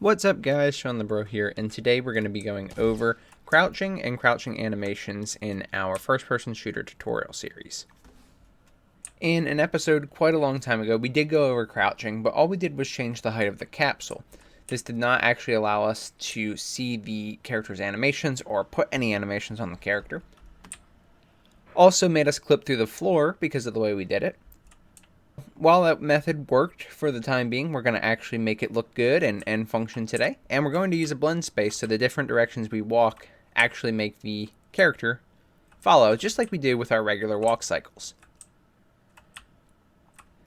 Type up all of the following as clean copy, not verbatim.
What's up guys, Shawnthebro here, and today we're going to be going over crouching and crouching animations in our first-person shooter tutorial series. In an episode quite a long time ago, we did go over crouching, but all we did was change the height of the capsule. This did not actually allow us to see the character's animations or put any animations on the character. Also made us clip through the floor because of the way we did it. While that method worked for the time being, we're going to actually make it look good and function today. And we're going to use a blend space so the different directions we walk actually make the character follow, just like we do with our regular walk cycles.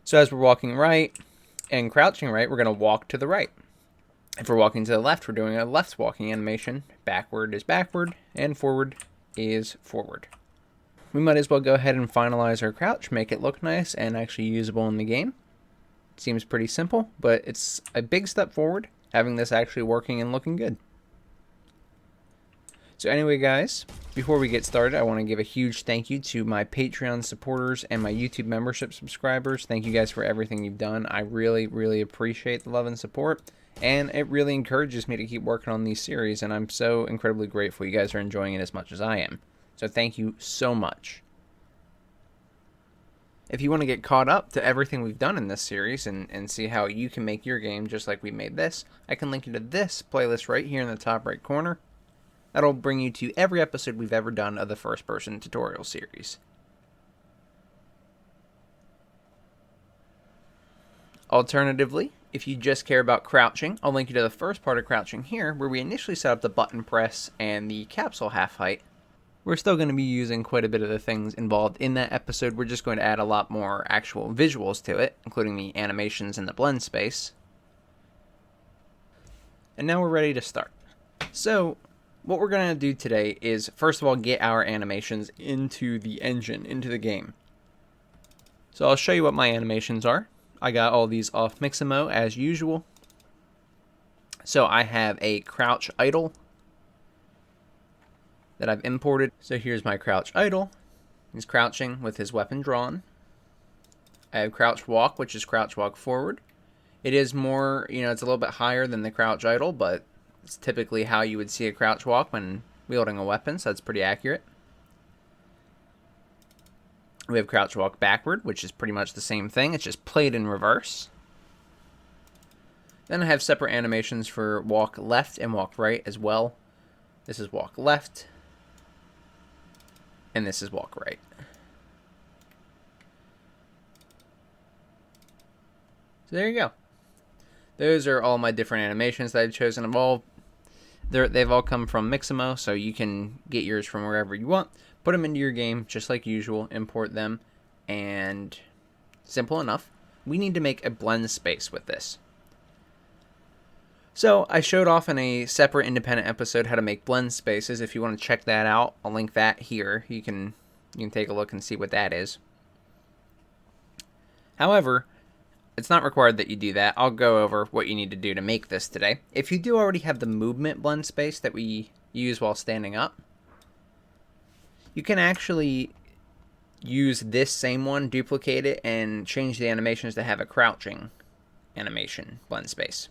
So as we're walking right and crouching right, we're going to walk to the right. If we're walking to the left, we're doing a left walking animation. Backward is backward, and forward is forward. We might as well go ahead and finalize our crouch, make it look nice and actually usable in the game. Seems pretty simple, but it's a big step forward, having this actually working and looking good. So anyway guys, before we get started, I want to give a huge thank you to my Patreon supporters and my YouTube membership subscribers. Thank you guys for everything you've done. I really appreciate the love and support, and it really encourages me to keep working on these series, and I'm so incredibly grateful you guys are enjoying it as much as I am. So thank you so much. If you want to get caught up to everything we've done in this series and see how you can make your game just like we made this, I can link you to this playlist right here in the top right corner. That'll bring you to every episode we've ever done of the first person tutorial series. Alternatively, if you just care about crouching, I'll link you to the first part of crouching here, where we initially set up the button press and the capsule half height. We're still going to be using quite a bit of the things involved in that episode. We're just going to add a lot more actual visuals to it, including the animations and the blend space. And now we're ready to start. So, what we're going to do today is, first of all, get our animations into the engine, into the game. So I'll show you what my animations are. I got all these off Mixamo as usual. So I have a crouch idle that I've imported. So here's my crouch idle. He's crouching with his weapon drawn. I have crouch walk, which is crouch walk forward. It is more, it's a little bit higher than the crouch idle, but it's typically how you would see a crouch walk when wielding a weapon, so that's pretty accurate. We have crouch walk backward, which is pretty much the same thing. It's just played in reverse. Then I have separate animations for walk left and walk right as well. This is walk left. And this is walk right. So there you go. Those are all my different animations that I've chosen. They've all come from Mixamo, so you can get yours from wherever you want. Put them into your game, just like usual. Import them, and simple enough. We need to make a blend space with this. So I showed off in a separate independent episode how to make blend spaces. If you want to check that out, I'll link that here. You can take a look and see what that is. However, it's not required that you do that. I'll go over what you need to do to make this today. If you do already have the movement blend space that we use while standing up, you can actually use this same one, duplicate it, and change the animations to have a crouching animation blend space.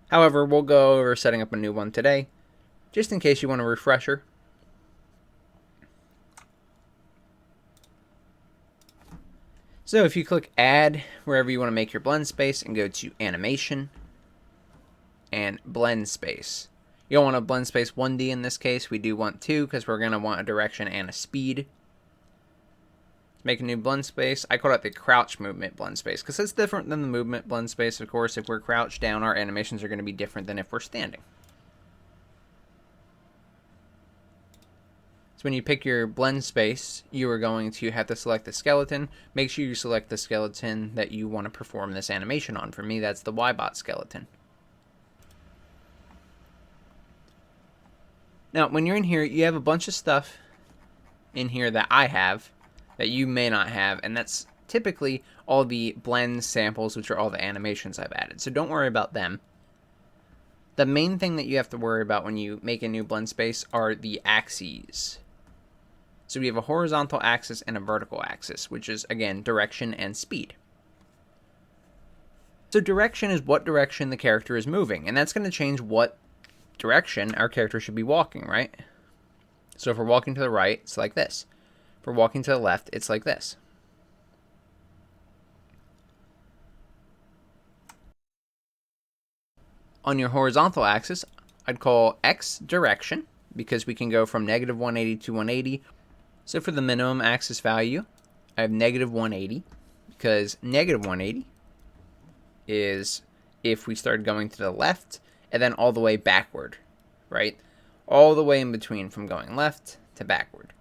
However, we'll go over setting up a new one today, just in case you want a refresher. So if you click Add wherever you want to make your blend space and go to Animation and Blend Space. You don't want a blend space 1D in this case. We do want 2 because we're going to want a direction and a speed. Make a new blend space. I call it the crouch movement blend space because it's different than the movement blend space. Of course, if we're crouched down, our animations are going to be different than if we're standing. So when you pick your blend space, you are going to have to select the skeleton. Make sure you select the skeleton that you want to perform this animation on. For me, that's the Ybot skeleton. Now, when you're in here, you have a bunch of stuff in here that I have that you may not have, and that's typically all the blend samples, which are all the animations I've added. So don't worry about them. The main thing that you have to worry about when you make a new blend space are the axes. So we have a horizontal axis and a vertical axis, which is, again, direction and speed. So direction is what direction the character is moving, and that's going to change what direction our character should be walking, right? So if we're walking to the right, it's like this. If we're walking to the left, it's like this. On your horizontal axis, I'd call X direction, because we can go from negative 180 to 180. So for the minimum axis value, I have negative 180, because negative 180 is if we started going to the left and then all the way backward, right? All the way in between from going left to backward.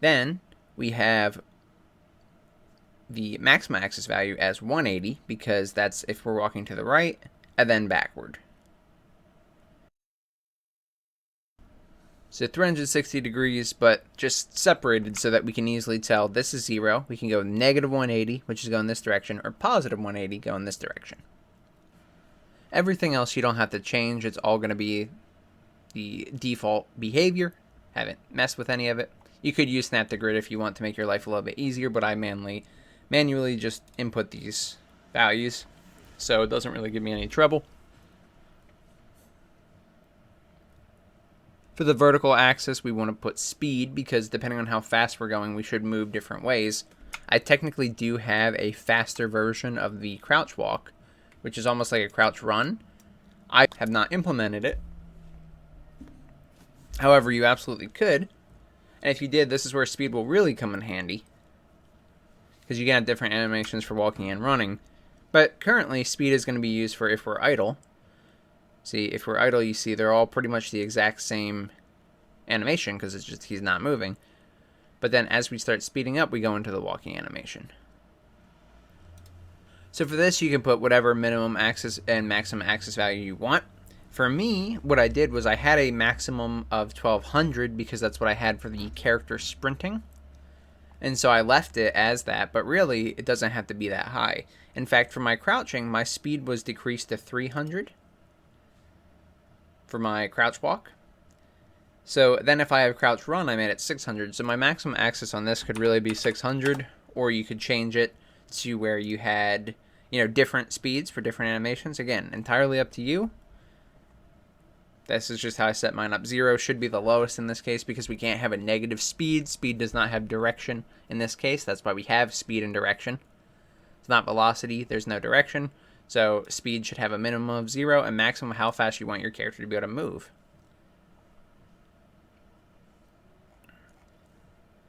Then we have the maximum axis value as 180, because that's if we're walking to the right and then backward. So 360 degrees, but just separated so that we can easily tell this is 0. We can go negative 180, which is going this direction, or positive 180, going this direction. Everything else you don't have to change. It's all going to be the default behavior. Haven't messed with any of it. You could use Snap to Grid if you want to make your life a little bit easier, but I manually just input these values, so it doesn't really give me any trouble. For the vertical axis, we want to put speed, because depending on how fast we're going, we should move different ways. I technically do have a faster version of the crouch walk, which is almost like a crouch run. I have not implemented it. However, you absolutely could. And if you did, this is where speed will really come in handy, because you can have different animations for walking and running. But currently, speed is going to be used for if we're idle. See, if we're idle, you see they're all pretty much the exact same animation, because it's just he's not moving. But then as we start speeding up, we go into the walking animation. So for this, you can put whatever minimum axis and maximum axis value you want. For me, what I did was I had a maximum of 1200, because that's what I had for the character sprinting. And so I left it as that, but really, it doesn't have to be that high. In fact, for my crouching, my speed was decreased to 300 for my crouch walk. So then if I have crouch run, I made it 600. So my maximum axis on this could really be 600, or you could change it to where you had, different speeds for different animations. Again, entirely up to you. This is just how I set mine up. 0 should be the lowest in this case, because we can't have a negative speed. Speed does not have direction in this case. That's why we have speed and direction. It's not velocity. There's no direction. So speed should have a minimum of 0 and maximum how fast you want your character to be able to move.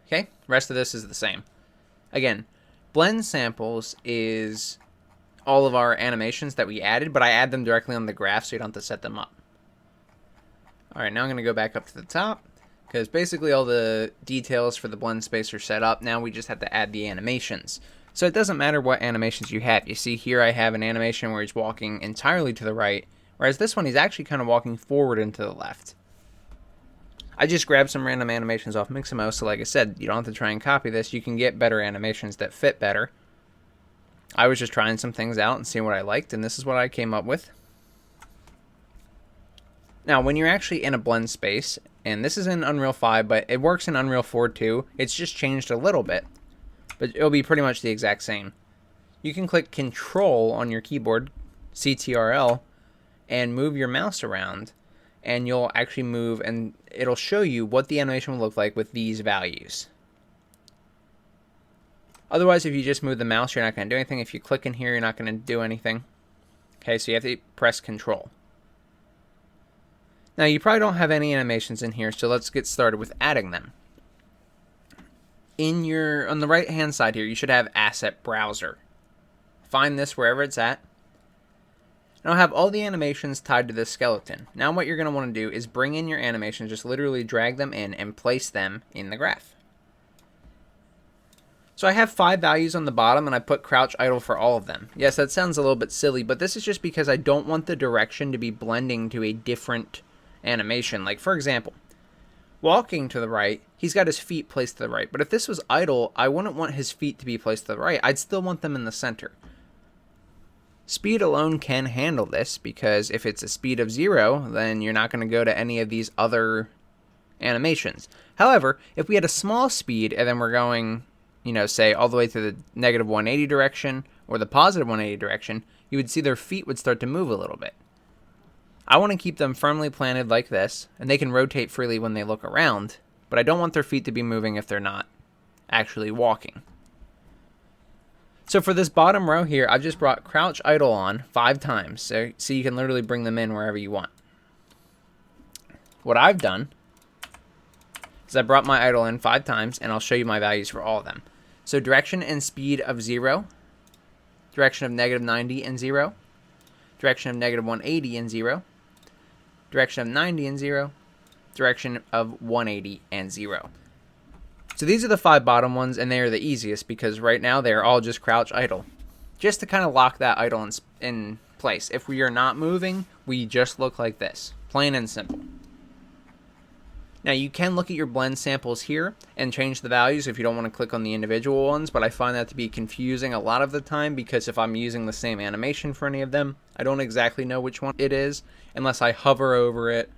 Okay, rest of this is the same. Again, blend samples is all of our animations that we added, but I add them directly on the graph so you don't have to set them up. Alright, now I'm going to go back up to the top, because basically all the details for the blend space are set up. Now we just have to add the animations. So it doesn't matter what animations you have. You see here I have an animation where he's walking entirely to the right, whereas this one he's actually kind of walking forward and to the left. I just grabbed some random animations off Mixamo, so like I said, you don't have to try and copy this. You can get better animations that fit better. I was just trying some things out and seeing what I liked, and this is what I came up with. Now, when you're actually in a blend space, and this is in Unreal 5, but it works in Unreal 4 too, it's just changed a little bit, but it'll be pretty much the exact same. You can click Control on your keyboard, CTRL, and move your mouse around, and you'll actually move, and it'll show you what the animation will look like with these values. Otherwise, if you just move the mouse, you're not going to do anything. If you click in here, you're not going to do anything. Okay, so you have to press Control. Now, you probably don't have any animations in here, so let's get started with adding them. On the right-hand side here, you should have Asset Browser. Find this wherever it's at. And I'll have all the animations tied to this skeleton. Now what you're going to want to do is bring in your animations, just literally drag them in and place them in the graph. So I have 5 values on the bottom, and I put crouch idle for all of them. Yes, that sounds a little bit silly, but this is just because I don't want the direction to be blending to a different animation. Like, for example, walking to the right, he's got his feet placed to the right. But if this was idle, I wouldn't want his feet to be placed to the right. I'd still want them in the center. Speed alone can handle this, because if it's a speed of 0, then you're not going to go to any of these other animations. However, if we had a small speed and then we're going, you know, say all the way to the negative 180 direction or the positive 180 direction, you would see their feet would start to move a little bit. I want to keep them firmly planted like this, and they can rotate freely when they look around, but I don't want their feet to be moving if they're not actually walking. So for this bottom row here, I've just brought crouch idle on 5 times, so you can literally bring them in wherever you want. What I've done is I brought my idle in 5 times, and I'll show you my values for all of them. So direction and speed of 0, direction of negative 90 and 0, direction of negative 180 and 0, direction of 90 and 0, direction of 180 and 0. So these are the 5 bottom ones, and they are the easiest because right now they're all just crouch idle. Just to kind of lock that idle in place. If we are not moving, we just look like this. Plain and simple. Now you can look at your blend samples here and change the values if you don't want to click on the individual ones, but I find that to be confusing a lot of the time because if I'm using the same animation for any of them, I don't exactly know which one it is unless I hover over it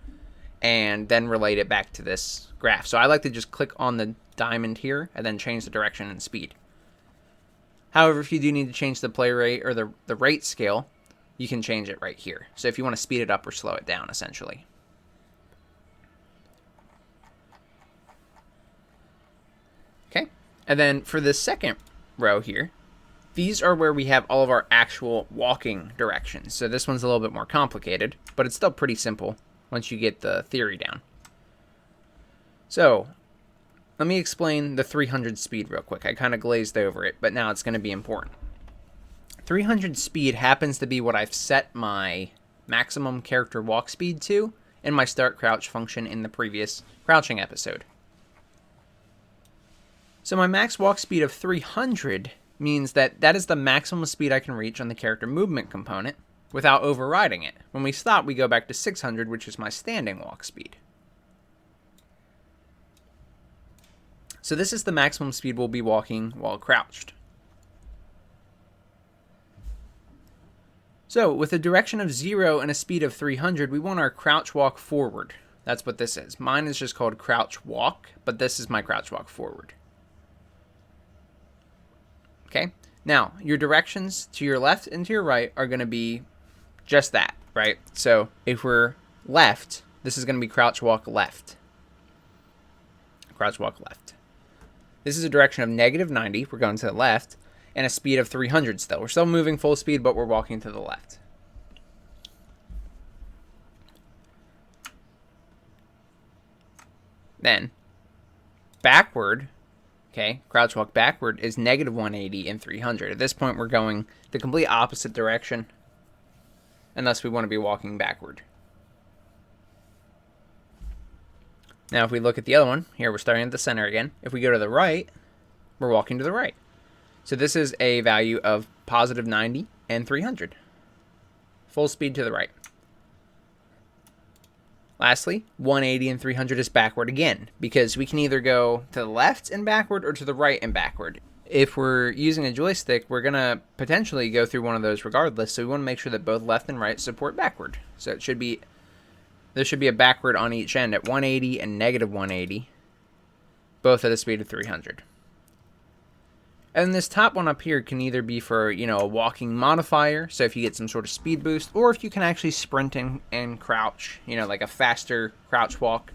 and then relate it back to this graph. So I like to just click on the diamond here and then change the direction and speed. However, if you do need to change the play rate or the rate scale, you can change it right here. So if you want to speed it up or slow it down, essentially. Okay, and then for the second row here, these are where we have all of our actual walking directions. So this one's a little bit more complicated, but it's still pretty simple once you get the theory down. So let me explain the 300 speed real quick. I kind of glazed over it, but now it's going to be important. 300 speed happens to be what I've set my maximum character walk speed to in my start crouch function in the previous crouching episode. So my max walk speed of 300 means that that is the maximum speed I can reach on the character movement component without overriding it. When we stop, we go back to 600, which is my standing walk speed. So this is the maximum speed we'll be walking while crouched. So with a direction of 0 and a speed of 300, we want our crouch walk forward. That's what this is. Mine is just called crouch walk, but this is my crouch walk forward. Okay, now your directions to your left and to your right are going to be just that, right? So if we're left, this is going to be crouch walk left. Crouch walk left. This is a direction of negative 90, we're going to the left, and a speed of 300 still. We're still moving full speed, but we're walking to the left. Then, backward, okay, crouch walk backward is negative 180 and 300. At this point, we're going the complete opposite direction, unless we want to be walking backward. Now, if we look at the other one, here we're starting at the center again. If we go to the right, we're walking to the right. So this is a value of positive 90 and 300. Full speed to the right. Lastly, 180 and 300 is backward again, because we can either go to the left and backward or to the right and backward. If we're using a joystick, we're going to potentially go through one of those regardless, so we want to make sure that both left and right support backward. So it should be, there should be a backward on each end at 180 and negative 180, both at a speed of 300. And this top one up here can either be for, you know, a walking modifier, so if you get some sort of speed boost, or if you can actually sprint and crouch, you know, like a faster crouch walk.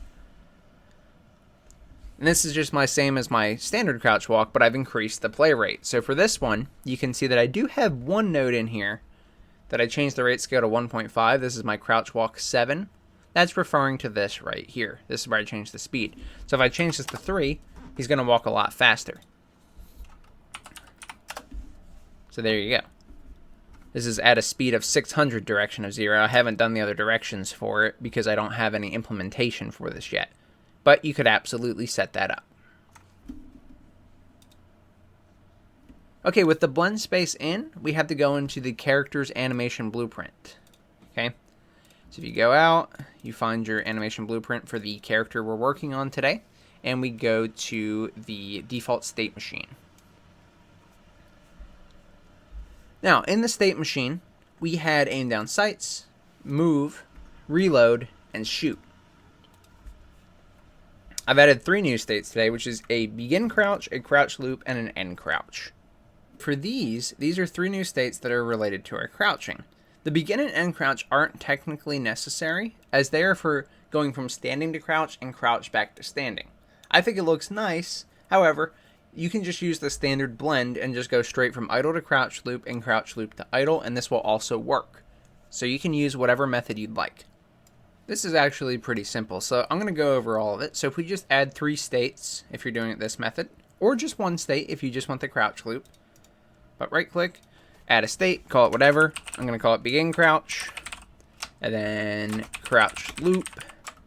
And this is just my same as my standard crouch walk, but I've increased the play rate. So for this one, you can see that I do have one node in here that I changed the rate scale to 1.5. This is my crouch walk 7. That's referring to this right here. This is where I changed the speed. So if I change this to 3, he's going to walk a lot faster. So there you go. This is at a speed of 600 direction of 0. I haven't done the other directions for it because I don't have any implementation for this yet. But you could absolutely set that up. Okay, with the blend space in, we have to go into the character's animation blueprint. Okay, so if you go out, you find your animation blueprint for the character we're working on today, and we go to the default state machine. Now, in the state machine, we had aim down sights, move, reload, and shoot. I've added 3 new states today, which is a begin crouch, a crouch loop, and an end crouch. For these are 3 new states that are related to our crouching. The begin and end crouch aren't technically necessary, as they are for going from standing to crouch and crouch back to standing. I think it looks nice, however, you can just use the standard blend and just go straight from idle to crouch loop and crouch loop to idle, and this will also work. So you can use whatever method you'd like. This is actually pretty simple, so I'm going to go over all of it. So if we just add 3 states, if you're doing it this method, or just 1 state if you just want the crouch loop. But right click, add a state, call it whatever. I'm going to call it begin crouch, and then crouch loop,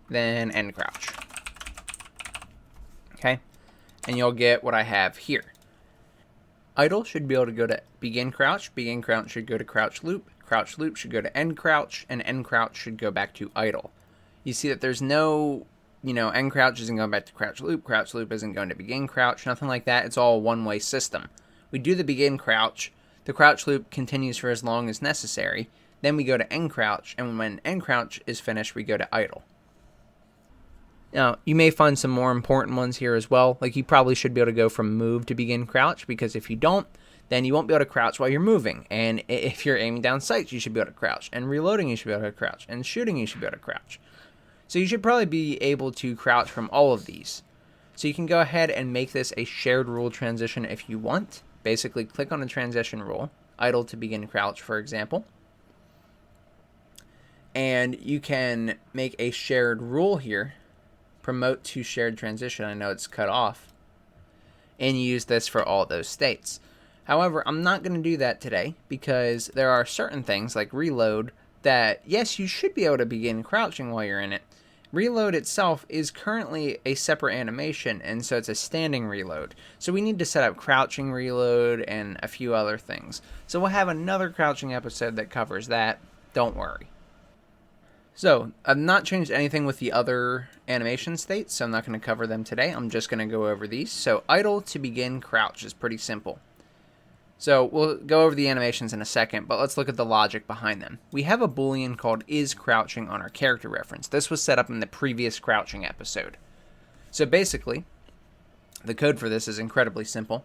then end crouch. Okay, and you'll get what I have here. Idle should be able to go to begin crouch should go to crouch loop should go to end crouch, and end crouch should go back to idle. You see that there's no, end crouch isn't going back to crouch loop isn't going to begin crouch, nothing like that. It's all a one-way system. We do the begin crouch, the crouch loop continues for as long as necessary, then we go to end crouch, and when end crouch is finished, we go to idle. Now, you may find some more important ones here as well, like you probably should be able to go from move to begin crouch, because if you don't, then you won't be able to crouch while you're moving, and if you're aiming down sights, you should be able to crouch, and reloading, you should be able to crouch, and shooting, you should be able to crouch. So you should probably be able to crouch from all of these. So you can go ahead and make this a shared rule transition if you want. Basically, click on a transition rule, idle to begin crouch, for example. And you can make a shared rule here, promote to shared transition. I know it's cut off. And use this for all those states. However, I'm not going to do that today because there are certain things like reload that, yes, you should be able to begin crouching while you're in it. Reload itself is currently a separate animation, and so it's a standing reload. So we need to set up crouching reload and a few other things. So we'll have another crouching episode that covers that. Don't worry. So I've not changed anything with the other animation states, so I'm not going to cover them today. I'm just going to go over these. So idle to begin crouch is pretty simple. So we'll go over the animations in a second, but let's look at the logic behind them. We have a boolean called isCrouching on our character reference. This was set up in the previous crouching episode. So basically, the code for this is incredibly simple.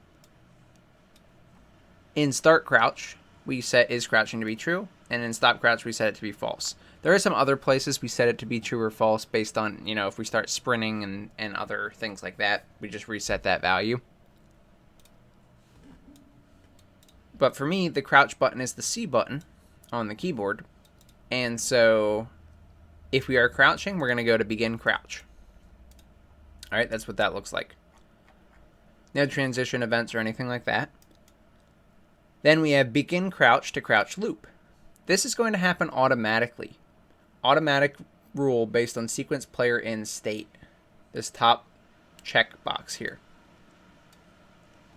In start crouch, we set isCrouching to be true, and in stop crouch, we set it to be false. There are some other places we set it to be true or false based on, if we start sprinting and other things like that, we just reset that value. But for me, the crouch button is the C button on the keyboard. And so if we are crouching, we're going to go to begin crouch. All right, that's what that looks like. No transition events or anything like that. Then we have begin crouch to crouch loop. This is going to happen automatically. Automatic rule based on sequence player in state. This top check box here.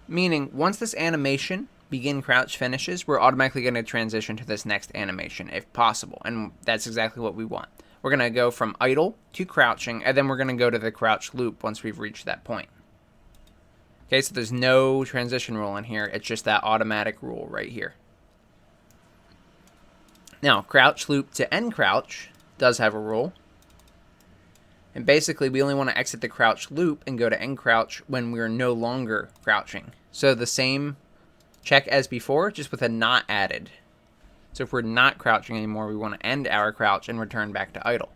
Meaning, once this animation begin crouch finishes, we're automatically going to transition to this next animation if possible, and that's exactly what we want. We're going to go from idle to crouching, and then we're going to go to the crouch loop once we've reached that point. Okay, so there's no transition rule in here, it's just that automatic rule right here. Now, crouch loop to end crouch does have a rule, and basically we only want to exit the crouch loop and go to end crouch when we're no longer crouching. So the same check as before, just with a not added. So if we're not crouching anymore, we want to end our crouch and return back to idle.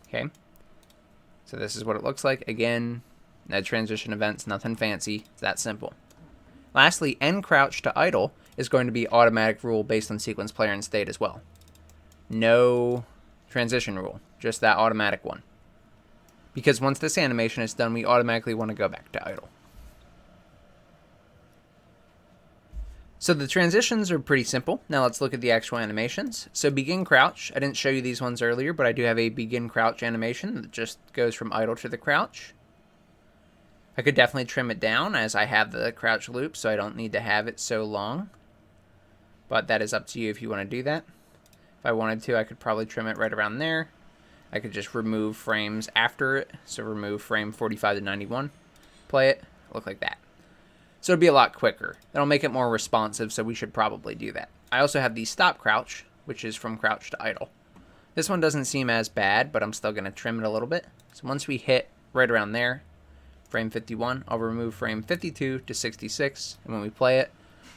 Okay. So this is what it looks like. Again, no transition events, nothing fancy. It's that simple. Lastly, end crouch to idle is going to be automatic rule based on sequence player and state as well. No transition rule, just that automatic one. Because once this animation is done, we automatically want to go back to idle. So the transitions are pretty simple. Now let's look at the actual animations. So begin crouch, I didn't show you these ones earlier, but I do have a begin crouch animation that just goes from idle to the crouch. I could definitely trim it down as I have the crouch loop, so I don't need to have it so long. But that is up to you if you want to do that. If I wanted to, I could probably trim it right around there. I could just remove frames after it. So remove frame 45 to 91. Play it, look like that. So it'll be a lot quicker. That'll make it more responsive, so we should probably do that. I also have the stop crouch, which is from crouch to idle. This one doesn't seem as bad, but I'm still going to trim it a little bit. So once we hit right around there, frame 51, I'll remove frame 52 to 66. And when we play it,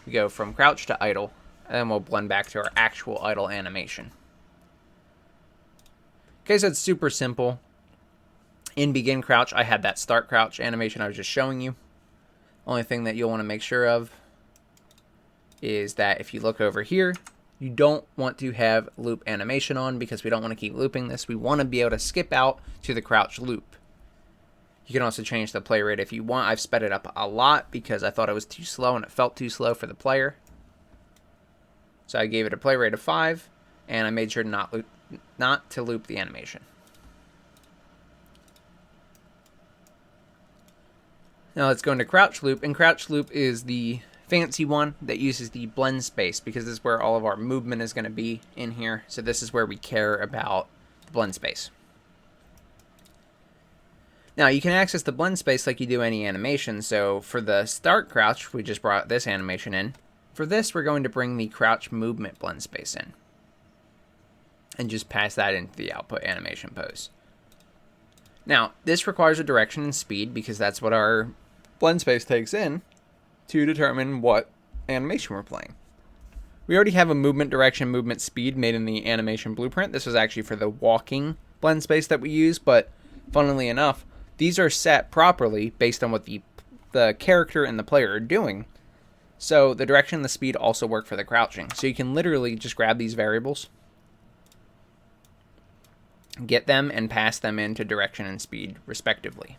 we go from crouch to idle, and then we'll blend back to our actual idle animation. Okay, so it's super simple. In begin crouch, I had that start crouch animation I was just showing you. Only thing that you'll want to make sure of is that if you look over here, you don't want to have loop animation on because we don't want to keep looping this. We want to be able to skip out to the crouch loop. You can also change the play rate if you want. I've sped it up a lot because I thought it was too slow and it felt too slow for the player. So I gave it a play rate of 5, and I made sure not to loop the animation. Now let's go into crouch loop, and crouch loop is the fancy one that uses the blend space because this is where all of our movement is going to be in here. So this is where we care about the blend space. Now you can access the blend space like you do any animation. So for the start crouch, we just brought this animation in. For this, we're going to bring the crouch movement blend space in and just pass that into the output animation pose. Now, this requires a direction and speed because that's what our blend space takes in to determine what animation we're playing. We already have a movement direction, movement speed made in the animation blueprint. This was actually for the walking blend space that we use, but funnily enough, these are set properly based on what the character and the player are doing. So the direction and the speed also work for the crouching. So you can literally just grab these variables, get them, and pass them into direction and speed respectively.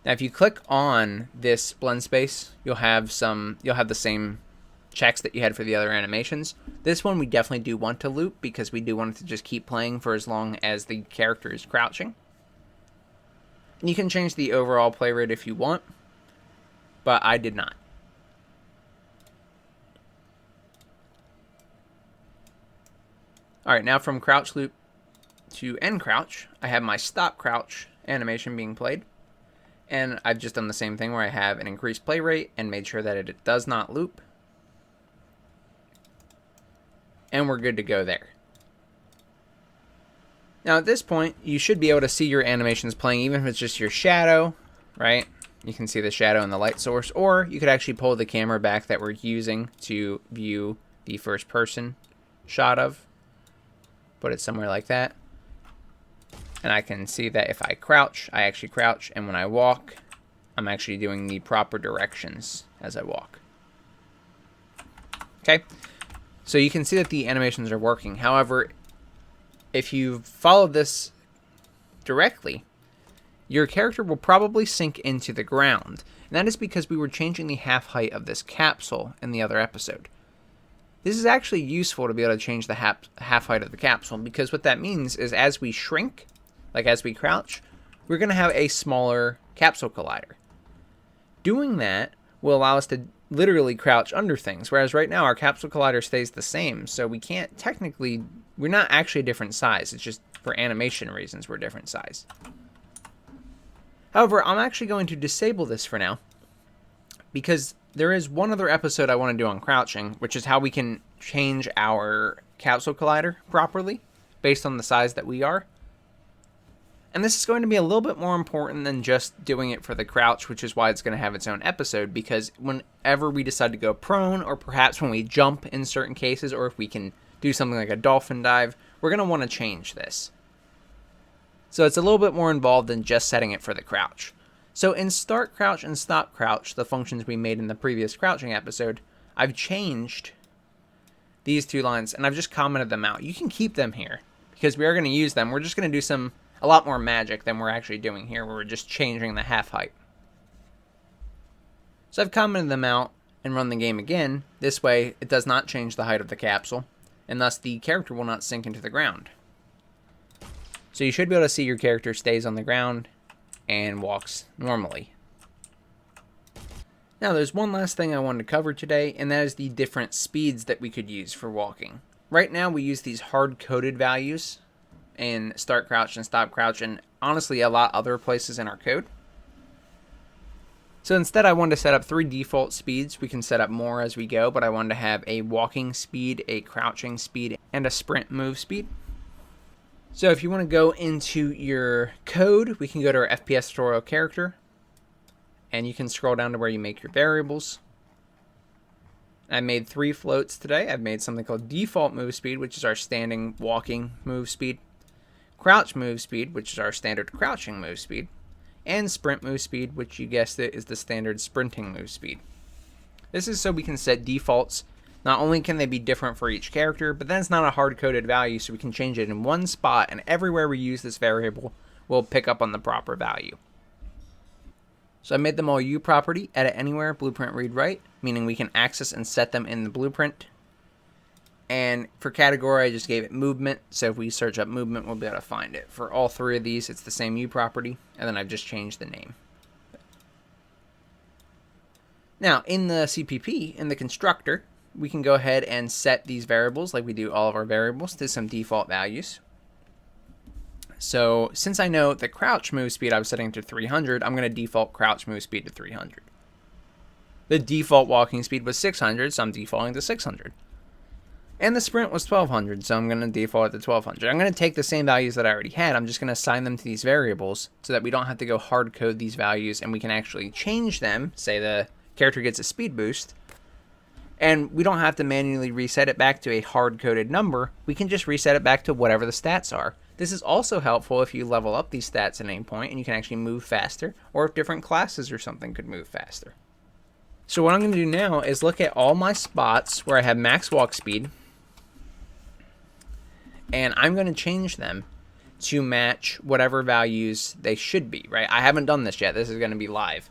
Now if you click on this blend space, you'll have the same checks that you had for the other animations. This one we definitely do want to loop because we do want it to just keep playing for as long as the character is crouching. And you can change the overall play rate if you want, but I did not. Alright, now from crouch loop to end crouch, I have my stop crouch animation being played. And I've just done the same thing where I have an increased play rate and made sure that it does not loop. And we're good to go there. Now at this point, you should be able to see your animations playing even if it's just your shadow, right? You can see the shadow and the light source, or you could actually pull the camera back that we're using to view the first person shot of. Put it somewhere like that. And I can see that if I crouch, I actually crouch, and when I walk, I'm actually doing the proper directions as I walk. Okay, so you can see that the animations are working. However, if you follow this directly, your character will probably sink into the ground. And that is because we were changing the half height of this capsule in the other episode. This is actually useful to be able to change the half height of the capsule, because what that means is as we shrink, like as we crouch, we're going to have a smaller capsule collider. Doing that will allow us to literally crouch under things, whereas right now our capsule collider stays the same, so we can't technically, we're not actually a different size, it's just for animation reasons we're different size. However, I'm actually going to disable this for now, because there is one other episode I want to do on crouching, which is how we can change our capsule collider properly based on the size that we are. And this is going to be a little bit more important than just doing it for the crouch, which is why it's going to have its own episode, because whenever we decide to go prone, or perhaps when we jump in certain cases, or if we can do something like a dolphin dive, we're going to want to change this. So it's a little bit more involved than just setting it for the crouch. So in start crouch and stop crouch, the functions we made in the previous crouching episode, I've changed these two lines and I've just commented them out. You can keep them here because we are going to use them. We're just going to do a lot more magic than we're actually doing here, where we're just changing the half height. So I've commented them out and run the game again. This way it does not change the height of the capsule, and thus the character will not sink into the ground. So you should be able to see your character stays on the ground and walks normally. Now there's one last thing I wanted to cover today, and that is the different speeds that we could use for walking. Right now we use these hard-coded values in start crouch and stop crouch, and honestly a lot other places in our code. So instead I wanted to set up 3 default speeds. We can set up more as we go, but I wanted to have a walking speed, a crouching speed, and a sprint move speed. So if you want to go into your code, we can go to our FPS tutorial character, and you can scroll down to where you make your variables. I made 3 floats today. I've made something called default move speed, which is our standing walking move speed, crouch move speed, which is our standard crouching move speed, and sprint move speed, which you guessed it is the standard sprinting move speed. This is so we can set defaults. Not only can they be different for each character, but then it's not a hard-coded value, so we can change it in one spot, and everywhere we use this variable, we'll pick up on the proper value. So I made them all U property, edit anywhere, blueprint read write, meaning we can access and set them in the blueprint. And for category, I just gave it movement, so if we search up movement, we'll be able to find it. For all 3 of these, it's the same U property, and then I've just changed the name. Now, in the CPP, in the constructor, we can go ahead and set these variables, like we do all of our variables, to some default values. So, since I know the crouch move speed I was setting to 300, I'm going to default crouch move speed to 300. The default walking speed was 600, so I'm defaulting to 600. And the sprint was 1200, so I'm going to default it to 1200. I'm going to take the same values that I already had. I'm just going to assign them to these variables so that we don't have to go hard code these values, and we can actually change them. Say the character gets a speed boost, and we don't have to manually reset it back to a hard coded number. We can just reset it back to whatever the stats are. This is also helpful if you level up these stats at any point and you can actually move faster, or if different classes or something could move faster. So what I'm going to do now is look at all my spots where I have max walk speed, and I'm going to change them to match whatever values they should be, right? I haven't done this yet. This is going to be live.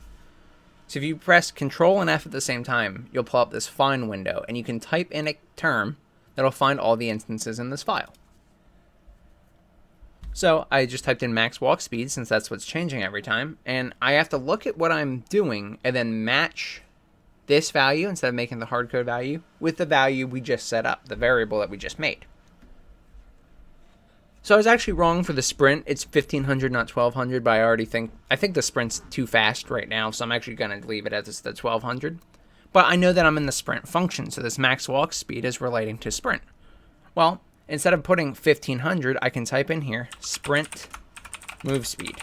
So if you press Control and F at the same time, you'll pull up this find window, and you can type in a term that'll find all the instances in this file. So I just typed in max walk speed, since that's what's changing every time, and I have to look at what I'm doing and then match this value, instead of making the hardcode value, with the value we just set up, the variable that we just made. So I was actually wrong for the sprint. It's 1500, not 1200, but I think the sprint's too fast right now, so I'm actually going to leave it as the 1200. But I know that I'm in the sprint function, so this max walk speed is relating to sprint. Well, instead of putting 1500, I can type in here sprint move speed.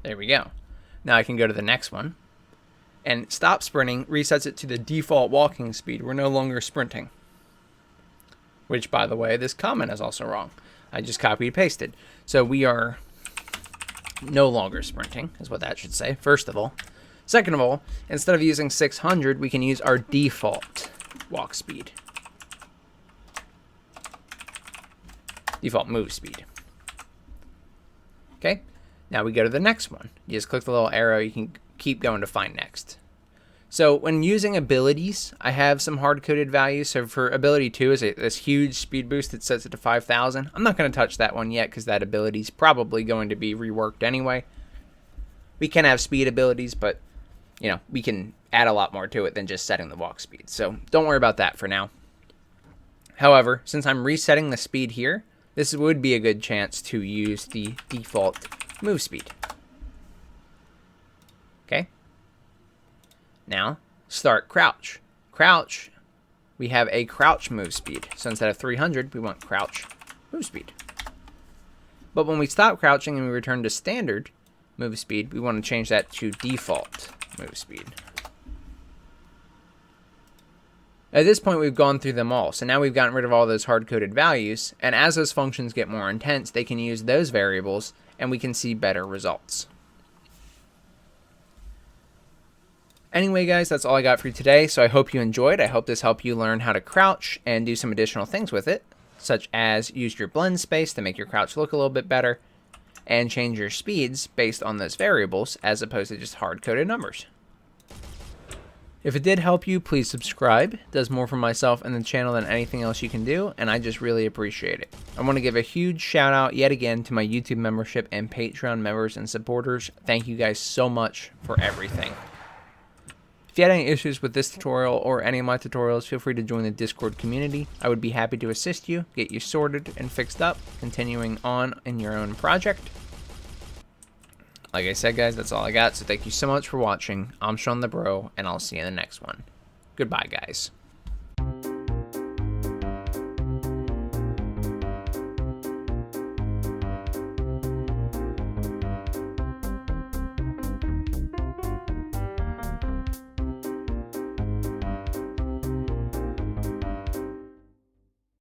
There we go. Now I can go to the next one, and stop sprinting resets it to the default walking speed. We're no longer sprinting. Which, by the way, this comment is also wrong. I just copied and pasted. So we are no longer sprinting, is what that should say, first of all. Second of all, instead of using 600, we can use our default walk speed. Default move speed. Okay, now we go to the next one. You just click the little arrow, you can keep going to find next. So when using abilities, I have some hard-coded values. So for ability 2 is this huge speed boost that sets it to 5,000. I'm not going to touch that one yet because that ability is probably going to be reworked anyway. We can have speed abilities, but you know, we can add a lot more to it than just setting the walk speed. So don't worry about that for now. However, since I'm resetting the speed here, this would be a good chance to use the default move speed. Okay. Now, start crouch. Crouch, we have a crouch move speed. So instead of 300, we want crouch move speed. But when we stop crouching and we return to standard move speed, we want to change that to default move speed. At this point, we've gone through them all. So now we've gotten rid of all those hard-coded values. And as those functions get more intense, they can use those variables, and we can see better results. Anyway, guys, that's all I got for you today. So I hope you enjoyed. I hope this helped you learn how to crouch and do some additional things with it, such as use your blend space to make your crouch look a little bit better, and change your speeds based on those variables as opposed to just hard-coded numbers. If it did help you, please subscribe. It does more for myself and the channel than anything else you can do, and I just really appreciate it. I want to give a huge shout out yet again to my YouTube membership and Patreon members and supporters. Thank you guys so much for everything. If you had any issues with this tutorial or any of my tutorials, feel free to join the Discord community. I would be happy to assist you, get you sorted and fixed up, continuing on in your own project. like I said, guys, that's all I got. So thank you so much for watching. I'm Shawnthebro, and I'll see you in the next one. Goodbye, guys.